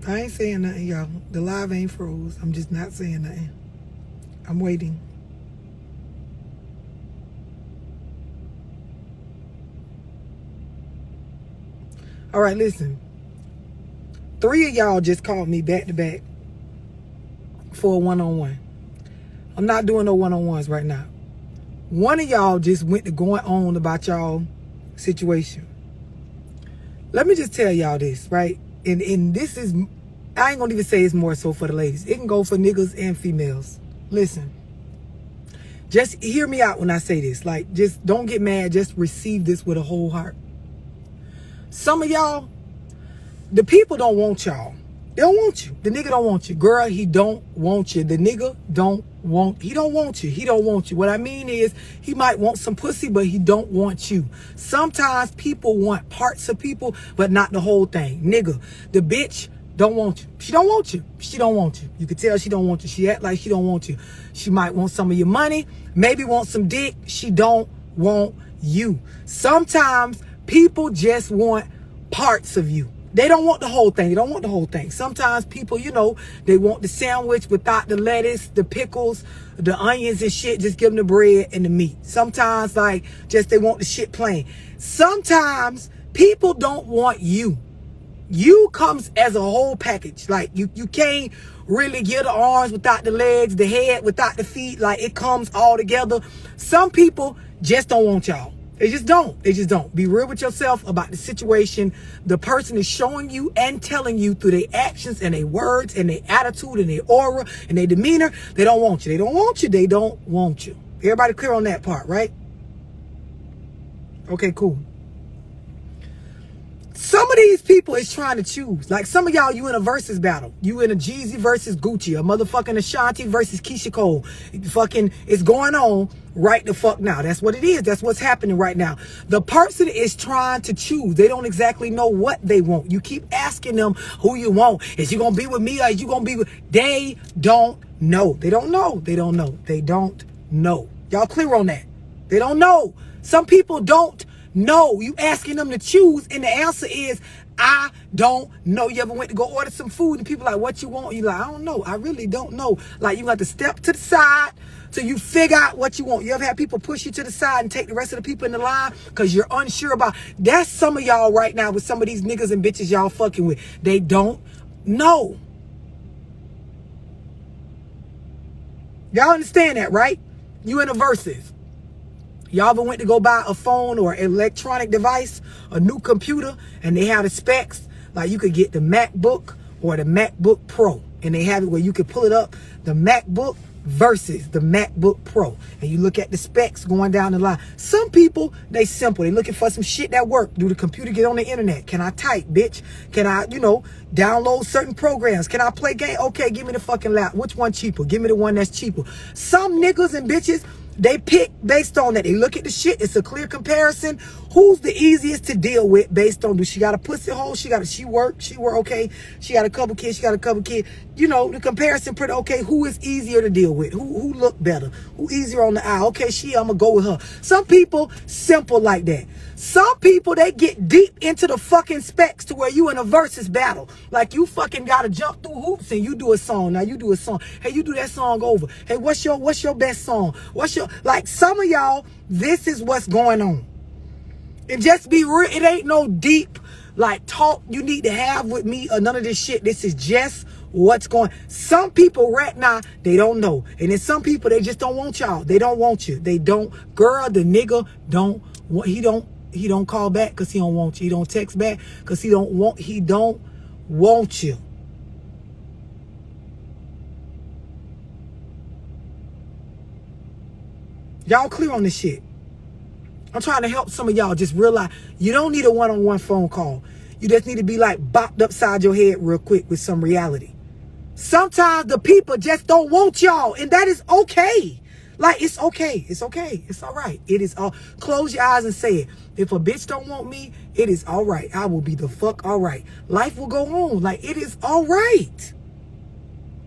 I ain't saying nothing, y'all. The live ain't froze. I'm just not saying nothing. I'm waiting. All right, listen. 3 of y'all just called me back to back for a one-on-one. I'm not doing no one-on-ones right now. One of y'all just went to going on about y'all situation. Let me just tell y'all this, right? And this is, I ain't gonna even say it's more so for the ladies. It can go for niggas and females. Listen, just hear me out when I say this. Like, just don't get mad. Just receive this with a whole heart. Some of y'all, the people don't want y'all. They don't want you. The nigga don't want you. Girl, he don't want you. The nigga don't want, he don't want you. He don't want you. What I mean is, he might want some pussy, but he don't want you. Sometimes people want parts of people, but not the whole thing. Nigga, the bitch don't want you. She don't want you. She don't want you. You can tell she don't want you. She act like she don't want you. She might want some of your money, maybe want some dick. She don't want you. Sometimes people just want parts of you. They don't want the whole thing. They don't want the whole thing. Sometimes people, you know, they want the sandwich without the lettuce, the pickles, the onions and shit. Just give them the bread and the meat. Sometimes, like, just they want the shit plain. Sometimes people don't want you. You comes as a whole package. Like, you can't really get the arms without the legs, the head without the feet. Like, it comes all together. Some people just don't want y'all. They just don't. They just don't. Be real with yourself about the situation. The person is showing you and telling you through their actions and their words and their attitude and their aura and their demeanor, they don't want you. They don't want you. They don't want you. Everybody clear on that part, right? Okay, cool. Some of these people is trying to choose. Like, some of y'all, you in a versus battle. You in a Jeezy versus Gucci, a motherfucking Ashanti versus Keisha Cole. Fucking, it's going on right the fuck now. That's what it is. That's what's happening right now. The person is trying to choose. They don't exactly know what they want. You keep asking them who you want. Is you gonna be with me or is you gonna be with... They don't know. They don't know. They don't know. They don't know. Y'all clear on that? They don't know. Some people don't know. You asking them to choose, and the answer is, I don't know. You ever went to go order some food and people like, what you want? You like, I don't know. I really don't know. Like, you got to step to the side till you figure out what you want. You ever had people push you to the side and take the rest of the people in the line because you're unsure about? That's some of y'all right now with some of these niggas and bitches y'all fucking with. They don't know. Y'all understand that, right? You in a versus. Y'all ever went to go buy a phone or electronic device, a new computer, and they have the specs? Like, you could get the MacBook or the MacBook Pro, and they have it where you could pull it up, the MacBook versus the MacBook Pro, and you look at the specs going down the line. Some people, they simple. They looking for some shit that work. Do the computer get on the internet? Can I type, bitch? Can I, you know, download certain programs? Can I play game? Okay, give me the fucking lap. Which one cheaper? Give me the one that's cheaper. Some niggas and bitches, they pick based on that. They look at the shit. It's a clear comparison. Who's the easiest to deal with based on, do she got a pussy hole? She work, okay. She got a couple kids, You know, the comparison pretty okay. Who is easier to deal with? Who look better? Who easier on the eye? Okay, I'm gonna go with her. Some people simple like that. Some people, they get deep into the fucking specs to where you in a versus battle. Like, you fucking gotta jump through hoops and you do a song. Now you do a song. Hey, you do that song over. Hey, what's your best song? Like, some of y'all, this is what's going on. And just be real, it ain't no deep like talk you need to have with me or none of this shit. This is just what's going. Some people right now, they don't know. And then some people, they just don't want y'all. They don't want you. They don't. Girl, the nigga don't want, he don't call back because he don't want you. He don't text back because he don't want you. Y'all clear on this shit? I'm trying to help some of y'all just realize you don't need a one-on-one phone call. You just need to be like bopped upside your head real quick with some reality. Sometimes the people just don't want y'all, and that is okay. Like, it's okay. It's okay. It's all right. It is all. Close your eyes and say it. If a bitch don't want me, it is all right. I will be the fuck all right. Life will go on. Like, it is all right.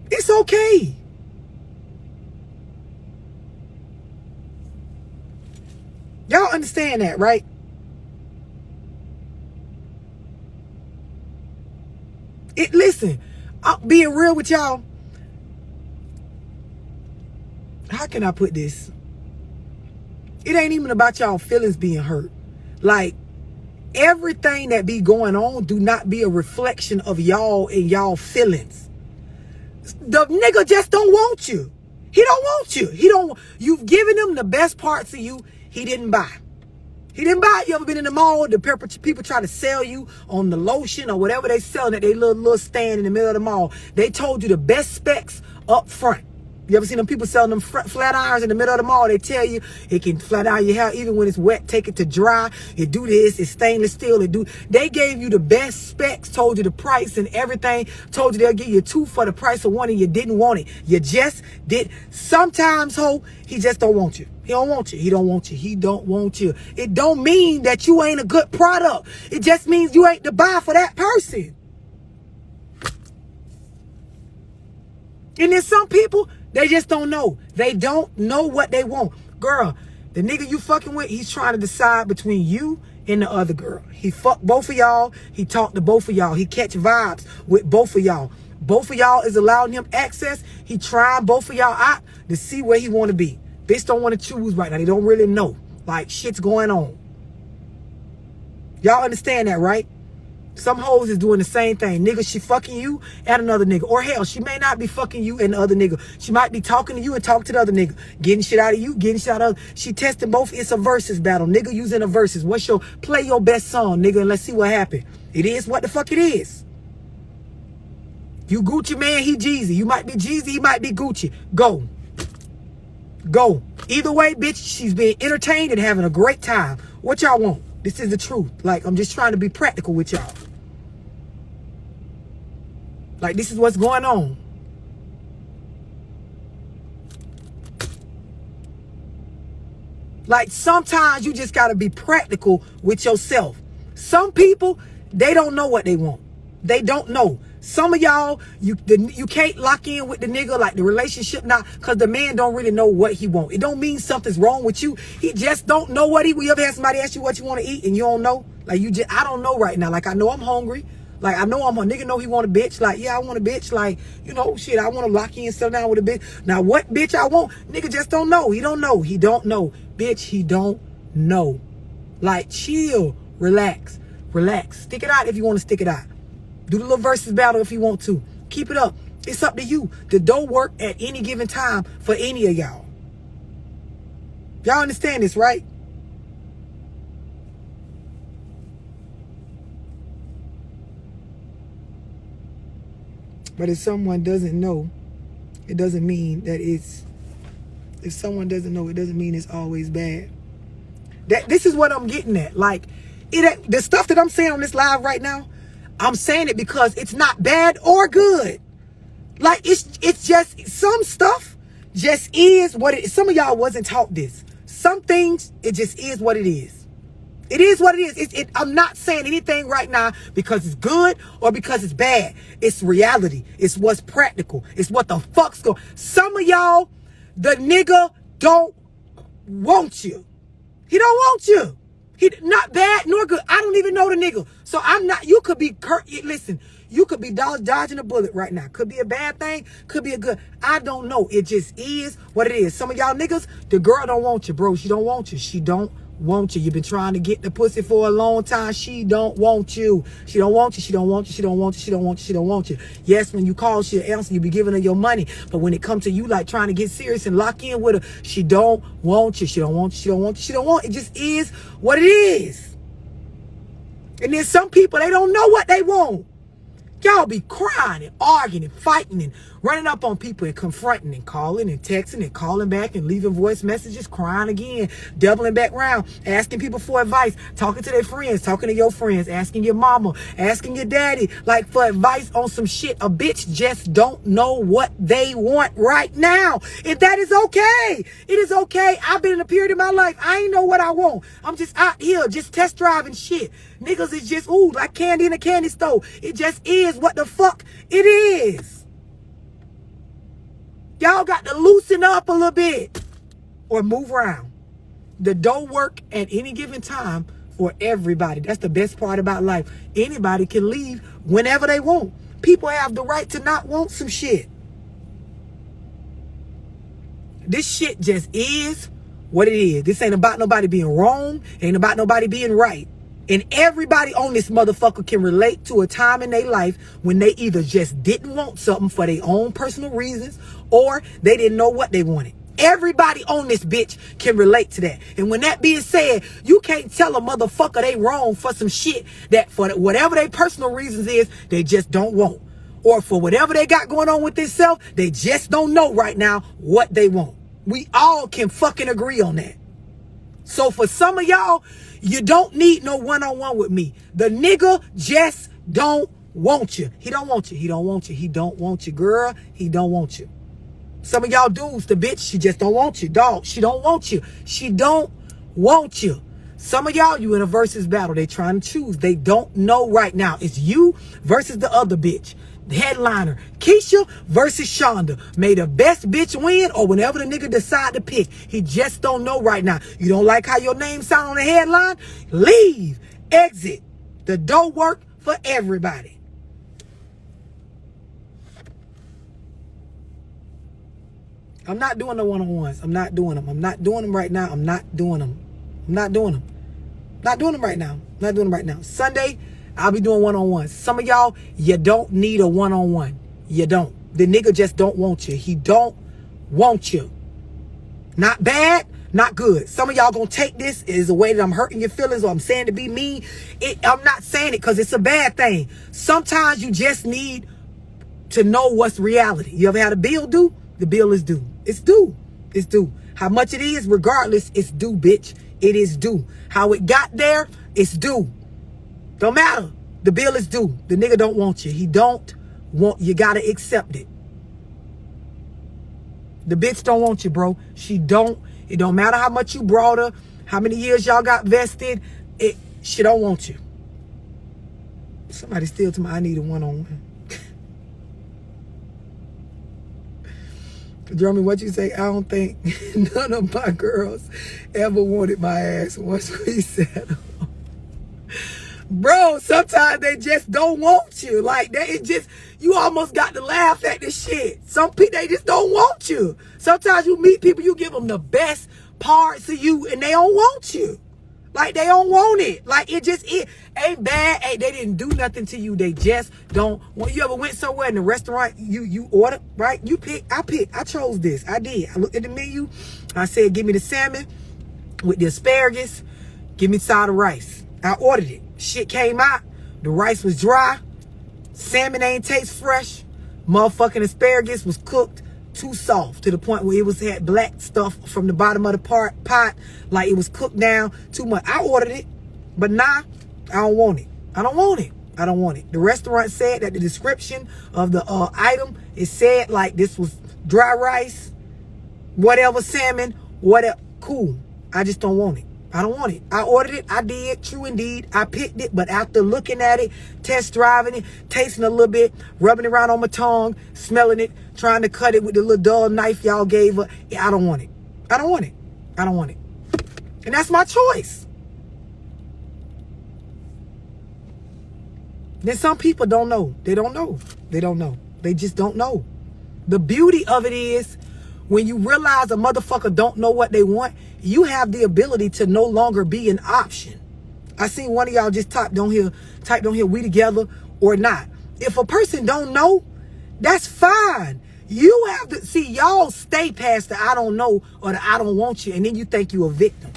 It's okay. Y'all understand that, right? Listen, I'm being real with y'all. How can I put this? It ain't even about y'all feelings being hurt. Like, everything that be going on do not be a reflection of y'all and y'all feelings. The nigga just don't want you. He don't want you. You've given him the best parts of you he didn't buy. He didn't buy it. You ever been in the mall? The people try to sell you on the lotion or whatever they selling at their little stand in the middle of the mall. They told you the best specs up front. You ever seen them people selling them flat irons in the middle of the mall? They tell you it can flat iron your hair even when it's wet. Take it to dry. It do this. It's stainless steel. They gave you the best specs. Told you the price and everything. Told you they'll give you two for the price of one, and you didn't want it. You just did. Sometimes, he just don't want you. He don't want you. He don't want you. He don't want you. It don't mean that you ain't a good product. It just means you ain't the buy for that person. And then some people, they just don't know. They don't know what they want. Girl, the nigga you fucking with, he's trying to decide between you and the other girl. He fucked both of y'all. He talked to both of y'all. He catch vibes with both of y'all. Both of y'all is allowing him access. He trying both of y'all out to see where he want to be. Bitch don't want to choose right now. They don't really know. Like, shit's going on. Y'all understand that, right? Some hoes is doing the same thing. Nigga, she fucking you and another nigga. Or hell, she may not be fucking you and the other nigga. She might be talking to you and talking to the other nigga. Getting shit out of you, getting shit out of she testing both. It's a versus battle. Nigga using a versus. Play your best song, nigga, and let's see what happens. It is what the fuck it is. You Gucci man, he Jeezy. You might be Jeezy, he might be Gucci. Go. Go. Either way, bitch, she's being entertained and having a great time. What y'all want? This is the truth. Like, I'm just trying to be practical with y'all. Like, this is what's going on. Like, sometimes you just got to be practical with yourself. Some people, they don't know what they want. They don't know. Some of y'all, you can't lock in with the nigga, like the relationship now, because the man don't really know what he want. It don't mean something's wrong with you. He just don't know what you ever had somebody ask you what you want to eat and you don't know? Like, I don't know right now. Like, I know I'm hungry. Like, I know I'm a nigga know he want a bitch. Like, yeah, I want a bitch. Like, shit, I want to lock in and settle down with a bitch. Now, what bitch I want? Nigga just don't know. He don't know. He don't know. Bitch, he don't know. Like, chill. Relax. Relax. Stick it out if you want to stick it out. Do the little versus battle if you want to. Keep it up. It's up to you. The door work at any given time for any of y'all. Y'all understand this, right? But if someone doesn't know, it doesn't mean that if someone doesn't know, it doesn't mean it's always bad. This is what I'm getting at. Like, the stuff that I'm saying on this live right now, I'm saying it because it's not bad or good. Like, it's just, some stuff just is what it is. Some of y'all wasn't taught this. Some things, it just is what it is. It is what it is. I'm not saying anything right now because it's good or because it's bad. It's reality. It's what's practical. It's what the fuck's going. Some of y'all, the nigga don't want you. He don't want you. He not bad nor good. I don't even know the nigga. So I'm not, you could be, listen, you could be dodging a bullet right now. Could be a bad thing. Could be a good. I don't know. It just is what it is. Some of y'all niggas, the girl don't want you, bro. She don't want you. She don't want you. You've been trying to get the pussy for a long time. She don't want you. She don't want you. She don't want you. She don't want you. She don't want you. She don't want you. Yes, when you call, she'll answer. You be giving her your money. But when it comes to you, like trying to get serious and lock in with her, she don't want you. She don't want you. She don't want you. She don't want. It just is what it is. And then some people, they don't know what they want. Y'all be crying and arguing and fighting and running up on people and confronting and calling and texting and calling back and leaving voice messages, crying again, doubling back around, asking people for advice, talking to their friends, talking to your friends, asking your mama, asking your daddy, like for advice on some shit. A bitch just don't know what they want right now. And that is okay. It is okay. I've been in a period of my life, I ain't know what I want. I'm just out here, just test driving shit. Niggas is just, ooh, like candy in a candy store. It just is what the fuck it is. Y'all got to loosen up a little bit or move around. The door work at any given time for everybody. That's the best part about life. Anybody can leave whenever they want. people have the right to not want some shit. This shit just is what it is. This ain't about nobody being wrong. Ain't about nobody being right. And everybody on this motherfucker can relate to a time in their life when they either just didn't want something for their own personal reasons or they didn't know what they wanted. Everybody on this bitch can relate to that. And when that being said, you can't tell a motherfucker they wrong for some shit that for whatever their personal reasons is, they just don't want. Or for whatever they got going on with themselves, they just don't know right now what they want. We all can fucking agree on that. So for some of y'all, you don't need no one-on-one with me. The nigga just don't want you. He don't want you. He don't want you. He don't want you, girl. He don't want you. Some of y'all dudes, the bitch, she just don't want you. Dog, she don't want you. She don't want you. Some of y'all, you in a versus battle. They trying to choose. They don't know right now. It's you versus the other bitch. The headliner, Keisha versus Shonda. May the best bitch win or whenever the nigga decide to pick. He just don't know right now. You don't like how your name sound on the headline? Leave. Exit. The door work for everybody. I'm not doing the one-on-ones. I'm not doing them. I'm not doing them right now. I'm not doing them. I'm not doing them. Not doing them right now. Not doing them right now. Sunday, I'll be doing one-on-ones. Some of y'all, you don't need a one-on-one. You don't. The nigga just don't want you. He don't want you. Not bad, not good. Some of y'all gonna take this as a way that I'm hurting your feelings or I'm saying to be mean. I'm not saying it because it's a bad thing. Sometimes you just need to know what's reality. You ever had a bill due? The bill is due. It's due. It's due. How much it is, regardless, it's due, bitch. It is due. How it got there, it's due. Don't matter. The bill is due. The nigga don't want you. He don't want you. Gotta accept it. The bitch don't want you, bro. She don't. It don't matter how much you brought her, how many years y'all got vested. She don't want you. Somebody still to me, I need a one-on-one. Jeremy, what you say? I don't think none of my girls ever wanted my ass once we settled. Bro, sometimes they just don't want you. Like, you almost got to laugh at this shit. Some people, they just don't want you. Sometimes you meet people, you give them the best parts of you, and they don't want you. Like, they don't want it. Like, it ain't bad. Hey, they didn't do nothing to you. They just don't want. You ever went somewhere in the restaurant, you ordered, right? You pick, I chose this. I did. I looked at the menu. I said, give me the salmon with the asparagus. Give me side of rice. I ordered it. Shit came out. The rice was dry. Salmon ain't taste fresh. Motherfucking asparagus was cooked too soft to the point where it had black stuff from the bottom of the pot. Like it was cooked down too much. I ordered it, but nah, I don't want it. I don't want it. I don't want it. The restaurant said that the description of the item, it said like this was dry rice, whatever salmon, whatever. Cool. I just don't want it. I don't want it. I ordered it. I did. True indeed. I picked it. But after looking at it, test driving it, tasting a little bit, rubbing it around on my tongue, smelling it, trying to cut it with the little dull knife y'all gave her, I don't want it. I don't want it. I don't want it. And that's my choice. Then some people don't know. They don't know. They don't know. They just don't know. The beauty of it is when you realize a motherfucker don't know what they want, you have the ability to no longer be an option. I seen one of y'all just typed on here, we together or not. If a person don't know, that's fine. You have to see, y'all stay past the I don't know or the I don't want you, and then you think you a victim.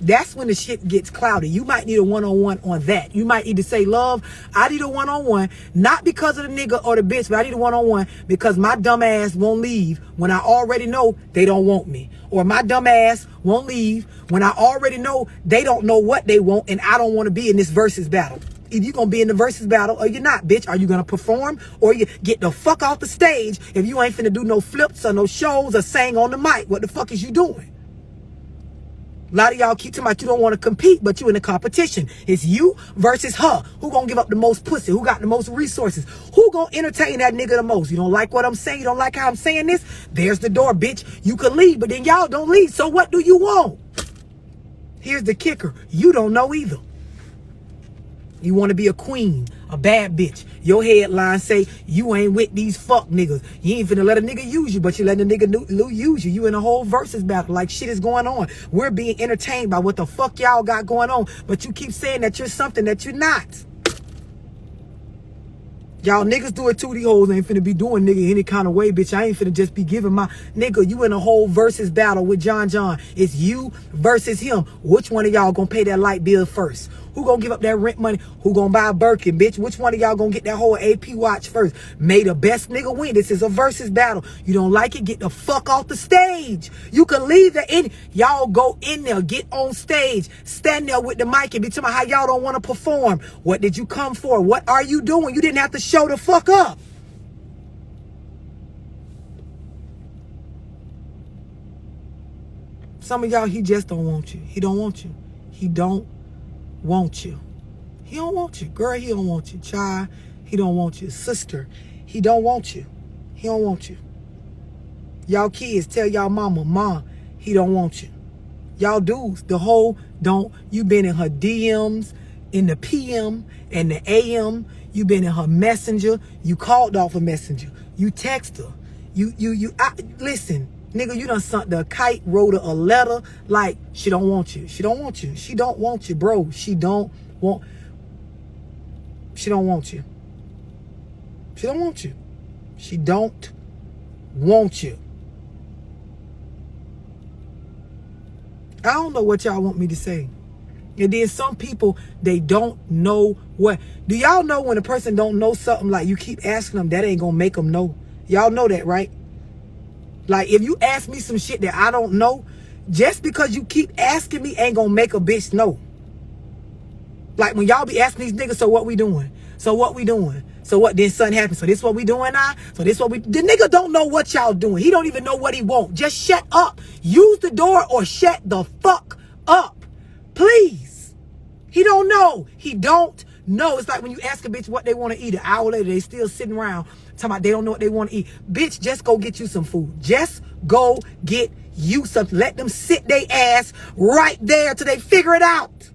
That's when the shit gets cloudy. You might need a one-on-one on that. You might need to say, love, I need a one-on-one, not because of the nigga or the bitch, but I need a one-on-one because my dumb ass won't leave when I already know they don't want me. Or my dumb ass won't leave when I already know they don't know what they want and I don't want to be in this versus battle. Either you're going to be in the versus battle or you're not, bitch. Are you going to perform or you get the fuck off the stage if you ain't finna do no flips or no shows or sing on the mic? What the fuck is you doing? A lot of y'all keep talking about you don't want to compete, but you in a competition. It's you versus her. Who gonna give up the most pussy? Who got the most resources? Who gonna entertain that nigga the most? You don't like what I'm saying? You don't like how I'm saying this? There's the door, bitch. You can leave, but then y'all don't leave. So what do you want? Here's the kicker. You don't know either. You want to be a queen, a bad bitch. Your headline say, you ain't with these fuck niggas. You ain't finna let a nigga use you, but you letting a nigga use you. You in a whole versus battle. Like shit is going on. We're being entertained by what the fuck y'all got going on. But you keep saying that you're something that you're not. Y'all niggas do it too. These hoes ain't finna be doing nigga any kind of way, bitch. I ain't finna just be giving my nigga. You in a whole versus battle with John. It's you versus him. Which one of y'all gonna pay that light bill first? Who gonna give up that rent money? Who gonna buy a Birkin, bitch? Which one of y'all gonna get that whole AP watch first? May the best nigga win. This is a versus battle. You don't like it? Get the fuck off the stage. You can leave that in. Y'all go in there. Get on stage. Stand there with the mic and be talking about how y'all don't want to perform. What did you come for? What are you doing? You didn't have to show the fuck up. Some of y'all, he just don't want you. He don't want you. He don't want you. He don't want you. Girl, he don't want you. Child, he don't want you. Sister, he don't want you. He don't want you. Y'all kids, tell y'all mama, he don't want you. Y'all dudes, the whole don't. You been in her DMs, in the PM and the AM. You been in her messenger. You called off a messenger. You text her. Listen, nigga, you done sent the kite, wrote her a letter. Like, she don't want you. She don't want you. She don't want you, bro. She don't want you. She don't want you. She don't want you. I don't know what y'all want me to say. And then some people, they don't know what. Do y'all know when a person don't know something, like you keep asking them, that ain't gonna make them know? Y'all know that, right? Like if you ask me some shit that I don't know, just because you keep asking me ain't gonna make a bitch know. Like when y'all be asking these niggas, so what we doing? So what we doing? So what, then something happened? So this what we doing now? So this what we, the nigga don't know what y'all doing. He don't even know what he want. Just shut up. Use the door or shut the fuck up. Please. He don't know. He don't know. It's like when you ask a bitch what they want to eat, an hour later, they still sitting around talking about they don't know what they want to eat. Bitch, just go get you some food. Just go get you something. Let them sit their ass right there till they figure it out.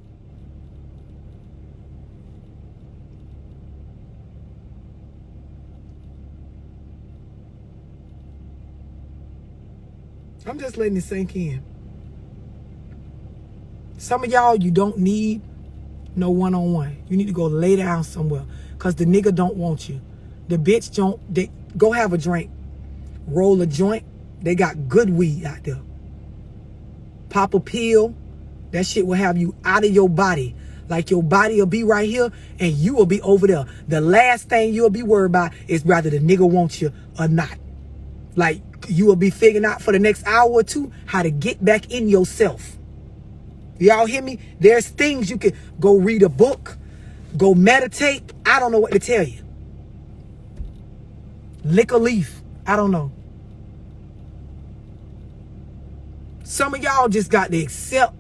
I'm just letting it sink in. Some of y'all, you don't need no one-on-one. You need to go lay down somewhere because the nigga don't want you. The bitch don't. They go have a drink. Roll a joint. They got good weed out there. Pop a pill. That shit will have you out of your body. Like your body will be right here and you will be over there. The last thing you'll be worried about is whether the nigga wants you or not. Like you will be figuring out for the next hour or two how to get back in yourself. Y'all hear me? There's things you can go read a book, go meditate. I don't know what to tell you. Lick a leaf. I don't know. Some of y'all just got to accept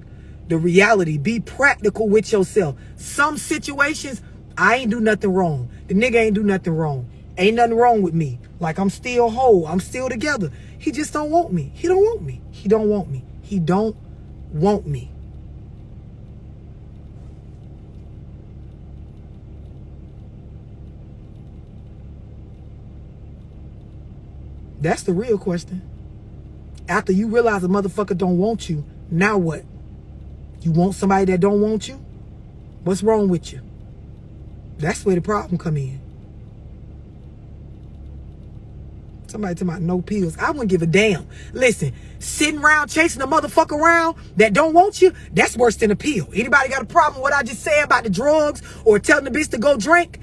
the reality. Be practical with yourself. Some situations, I ain't do nothing wrong. The nigga ain't do nothing wrong. Ain't nothing wrong with me. Like I'm still whole. I'm still together. He just don't want me. He don't want me. He don't want me. He don't want me. That's the real question. After you realize a motherfucker don't want you, now what? You want somebody that don't want you? What's wrong with you? That's where the problem come in. Somebody talking about no pills. I wouldn't give a damn. Listen, sitting around chasing a motherfucker around that don't want you, that's worse than a pill. Anybody got a problem with what I just said about the drugs or telling the bitch to go drink?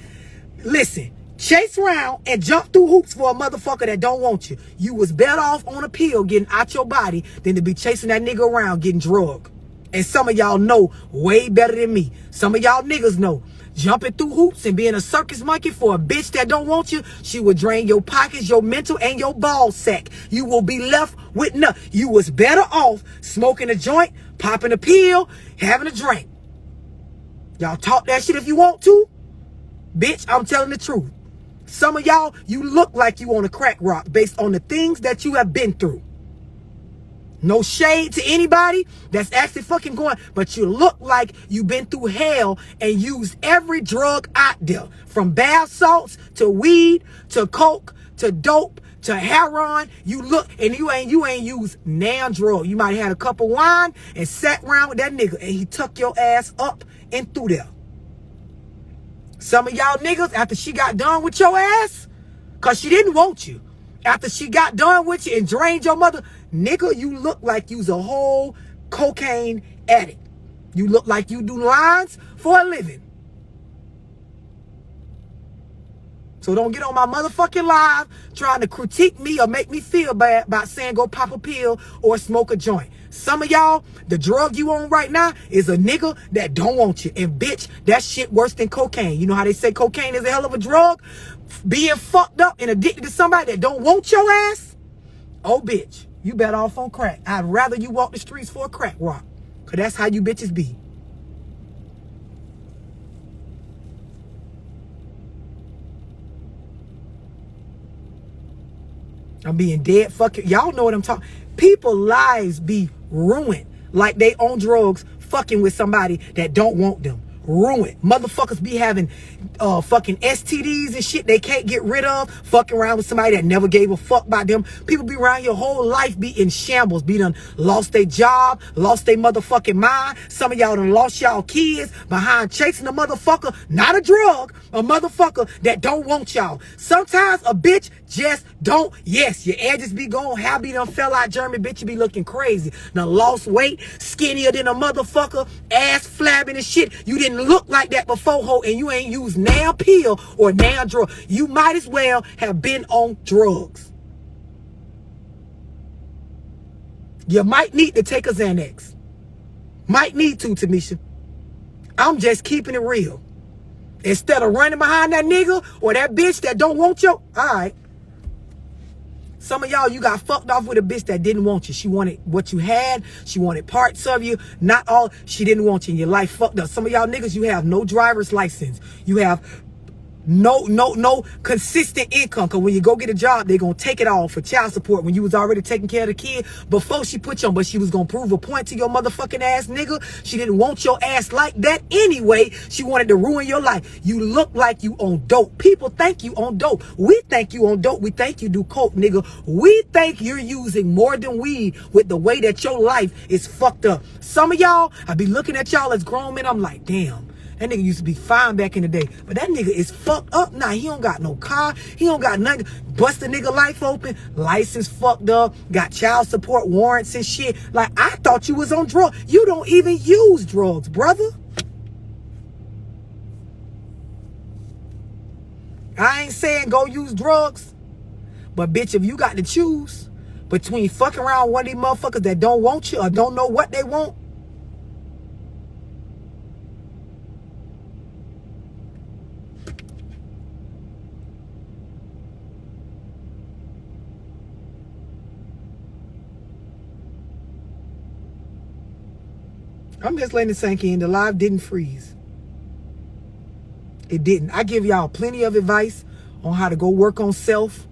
Listen, chase around and jump through hoops for a motherfucker that don't want you. You was better off on a pill getting out your body than to be chasing that nigga around getting drugged. And some of y'all know way better than me. Some of y'all niggas know. Jumping through hoops and being a circus monkey for a bitch that don't want you, she will drain your pockets, your mental, and your ball sack. You will be left with nothing. You was better off smoking a joint, popping a pill, having a drink. Y'all talk that shit if you want to. Bitch, I'm telling the truth. Some of y'all, you look like you on a crack rock based on the things that you have been through. No shade to anybody that's actually fucking going, but you look like you've been through hell and used every drug out there, from bath salts to weed to coke to dope to heroin. You look, and you ain't used nan drug. You might have had a cup of wine and sat around with that nigga and he tuck your ass up and through there. Some of y'all niggas, after she got done with your ass, cause she didn't want you, after she got done with you and drained your mother, nigga, you look like you's a whole cocaine addict. You look like you do lines for a living. So don't get on my motherfucking live trying to critique me or make me feel bad about saying go pop a pill or smoke a joint. Some of y'all, the drug you on right now is a nigga that don't want you. And bitch, that shit worse than cocaine. You know how they say cocaine is a hell of a drug? Being fucked up and addicted to somebody that don't want your ass? Oh, bitch, you better off on crack. I'd rather you walk the streets for a crack rock. Because that's how you bitches be. I'm being dead fucking. Y'all know what I'm talking. People's lives be ruined like they on drugs fucking with somebody that don't want them. Ruined. Motherfuckers be having fucking STDs and shit they can't get rid of. Fucking around with somebody that never gave a fuck about them. People be around your whole life be in shambles. Be done lost their job, lost their motherfucking mind. Some of y'all done lost y'all kids behind chasing a motherfucker, not a drug, a motherfucker that don't want y'all. Sometimes a bitch just don't. Yes, your edges be gone. How be done fell out German, bitch, you be looking crazy. Done lost weight, skinnier than a motherfucker, ass flabbing and shit. You didn't look like that before, ho, and you ain't used now pill or now drug. You might as well have been on drugs. You might need to take a Xanax. Might need to, Tamisha. I'm just keeping it real. Instead of running behind that nigga or that bitch that don't want you, all right. Some of y'all, you got fucked off with a bitch that didn't want you. She wanted what you had. She wanted parts of you. Not all. She didn't want you. And your life fucked up. Some of y'all niggas, you have no driver's license. You have no consistent income. Because when you go get a job, they're going to take it all for child support when you was already taking care of the kid before she put you on. But she was going to prove a point to your motherfucking ass, nigga. She didn't want your ass like that anyway. She wanted to ruin your life. You look like you on dope. People think you on dope. We think you on dope. We think you do coke, nigga. We think you're using more than weed with the way that your life is fucked up. Some of y'all, I be looking at y'all as grown men. I'm like, damn. That nigga used to be fine back in the day. But that nigga is fucked up now. He don't got no car. He don't got nothing. Bust the nigga life open. License fucked up. Got child support warrants and shit. Like, I thought you was on drugs. You don't even use drugs, brother. I ain't saying go use drugs. But bitch, if you got to choose between fucking around one of these motherfuckers that don't want you or don't know what they want, I'm just letting it sink in. The live didn't freeze. It didn't. I give y'all plenty of advice on how to go work on self,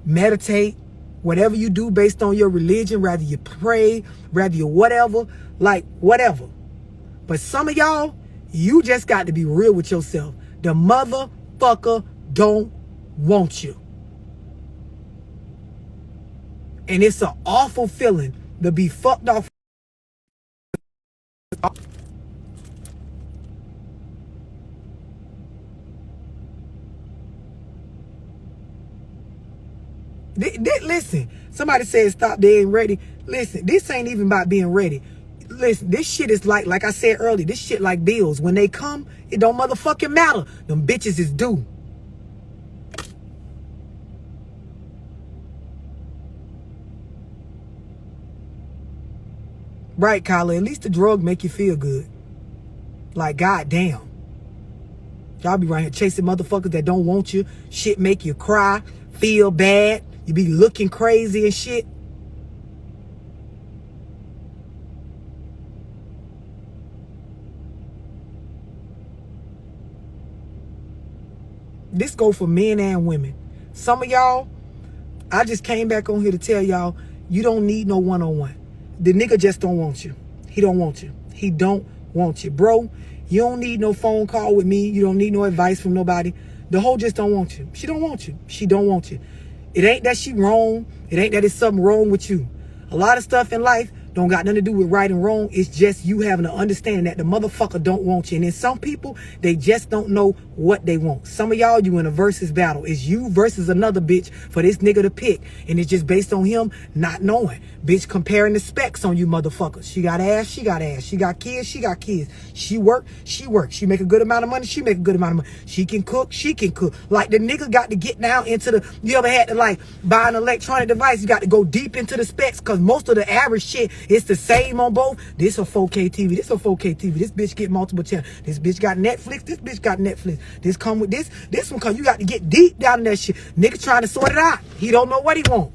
meditate, whatever you do based on your religion, rather you pray, rather you whatever, like whatever. But some of y'all, you just got to be real with yourself. The motherfucker don't want you. And it's an awful feeling to be fucked off. Listen, somebody said stop, they ain't ready. Listen, this ain't even about being ready. Listen, this shit is like I said earlier, this shit like bills. When they come, it don't motherfucking matter. Them bitches is due. Right, Kyla, at least the drug make you feel good. Like, goddamn. Y'all be right here chasing motherfuckers that don't want you. Shit make you cry, feel bad. You be looking crazy and shit. This go for men and women. Some of y'all, I just came back on here to tell y'all, you don't need no one-on-one. The nigga just don't want you. He don't want you. He don't want you. Bro, you don't need no phone call with me. You don't need no advice from nobody. The hoe just don't want you. She don't want you. She don't want you. It ain't that she wrong. It ain't that it's something wrong with you. A lot of stuff in life don't got nothing to do with right and wrong. It's just you having to understand that the motherfucker don't want you. And then some people, they just don't know what they want. Some of y'all, you in a versus battle. It's you versus another bitch for this nigga to pick. And it's just based on him not knowing. Bitch comparing the specs on you motherfuckers. She got ass, she got ass. She got kids, she got kids. She work, she work. She make a good amount of money, she make a good amount of money. She can cook, she can cook. Like the nigga got to get down into the, you ever had to like buy an electronic device, you got to go deep into the specs because most of the average shit is the same on both. This a 4K TV, this a 4K TV. This bitch get multiple channels. This bitch got Netflix, this bitch got Netflix. This come with this one come, you got to get deep down in that shit. Nigga trying to sort it out. He don't know what he want.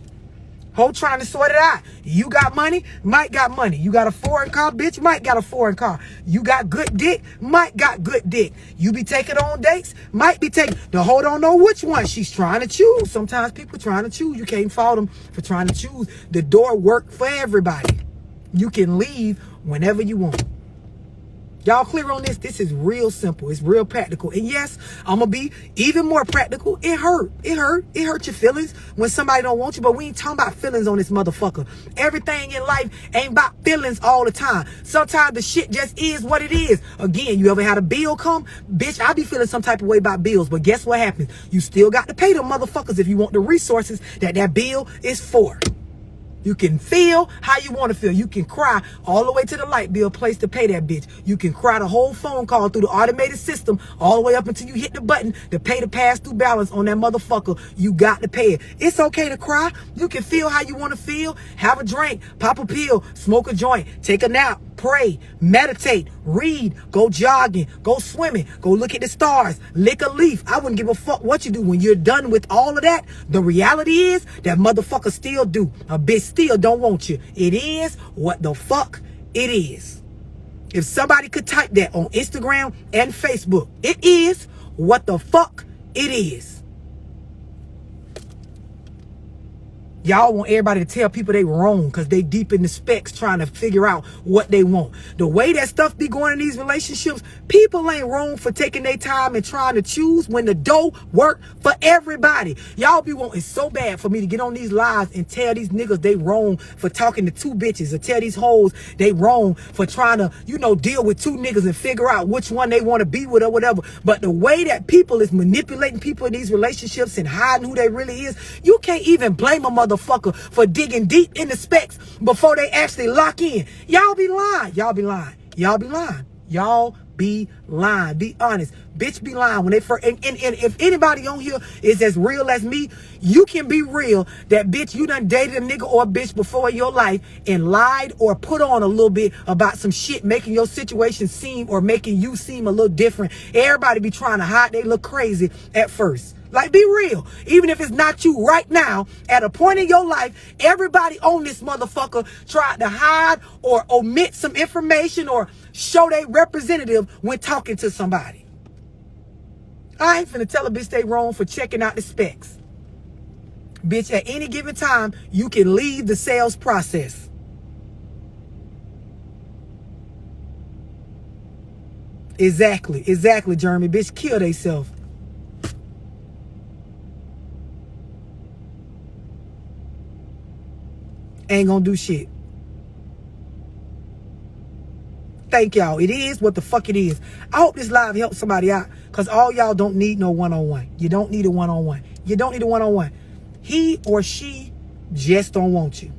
Ho trying to sort it out. You got money, Mike got money. You got a foreign car, bitch, Mike got a foreign car. You got good dick, Mike got good dick. You be taking on dates, Mike be taking. The hoe don't know which one she's trying to choose. Sometimes people trying to choose. You can't fault them for trying to choose. The door work for everybody. You can leave whenever you want. Y'all clear on this? This is real simple. It's real practical. And yes, I'm going to be even more practical. It hurt. It hurt. It hurt your feelings when somebody don't want you. But we ain't talking about feelings on this motherfucker. Everything in life ain't about feelings all the time. Sometimes the shit just is what it is. Again, you ever had a bill come? Bitch, I be feeling some type of way about bills. But guess what happens? You still got to pay them motherfuckers if you want the resources that bill is for. You can feel how you want to feel. You can cry all the way to the light bill place to pay that bitch. You can cry the whole phone call through the automated system all the way up until you hit the button to pay the pass-through balance on that motherfucker. You got to pay it. It's okay to cry. You can feel how you want to feel. Have a drink, pop a pill, smoke a joint, take a nap, pray, meditate, read, go jogging, go swimming, go look at the stars, lick a leaf. I wouldn't give a fuck what you do. When you're done with all of that, the reality is that motherfucker still do. A bitch still don't want you. It is what the fuck it is. If somebody could type that on Instagram and Facebook, it is what the fuck it is. Y'all want everybody to tell people they wrong because they deep in the specs trying to figure out what they want. The way that stuff be going in these relationships, people ain't wrong for taking their time and trying to choose when the dough work for everybody. Y'all be wanting so bad for me to get on these lives and tell these niggas they wrong for talking to two bitches, or tell these hoes they wrong for trying to, deal with two niggas and figure out which one they want to be with or whatever. But the way that people is manipulating people in these relationships and hiding who they really is, you can't even blame a motherfucker for digging deep in the specs before they actually lock in. Y'all be lying. Y'all be lying. Y'all be lying. Y'all be lying. Be honest. Bitch be lying when they first. And if anybody on here is as real as me, you can be real that bitch, you done dated a nigga or a bitch before in your life and lied or put on a little bit about some shit, making your situation seem or making you seem a little different. Everybody be trying to hide they look crazy at first. Like, be real. Even if it's not you right now, at a point in your life, everybody on this motherfucker tried to hide or omit some information or show they representative when talking to somebody. I ain't finna tell a bitch they wrong for checking out the specs. Bitch, at any given time, you can leave the sales process. Exactly, Jeremy. Bitch, kill theyself. Ain't gonna do shit. Thank y'all. It is what the fuck it is. I hope this live helps somebody out, because all y'all don't need no one-on-one. You don't need a one-on-one. You don't need a one-on-one. He or she just don't want you.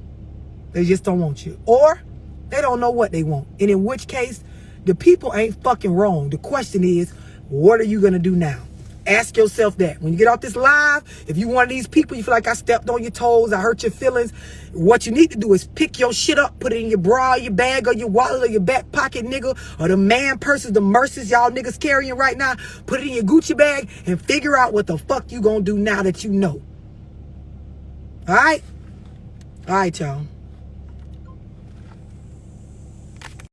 They just don't want you. Or they don't know what they want. And in which case, the people ain't fucking wrong. The question is, what are you gonna do now? Ask yourself that. When you get off this live, if you one of these people, you feel like I stepped on your toes, I hurt your feelings, what you need to do is pick your shit up, put it in your bra, your bag, or your wallet, or your back pocket, nigga, or the man purses, the Merces y'all niggas carrying right now. Put it in your Gucci bag and figure out what the fuck you gonna do now that you know. All right? All right, y'all.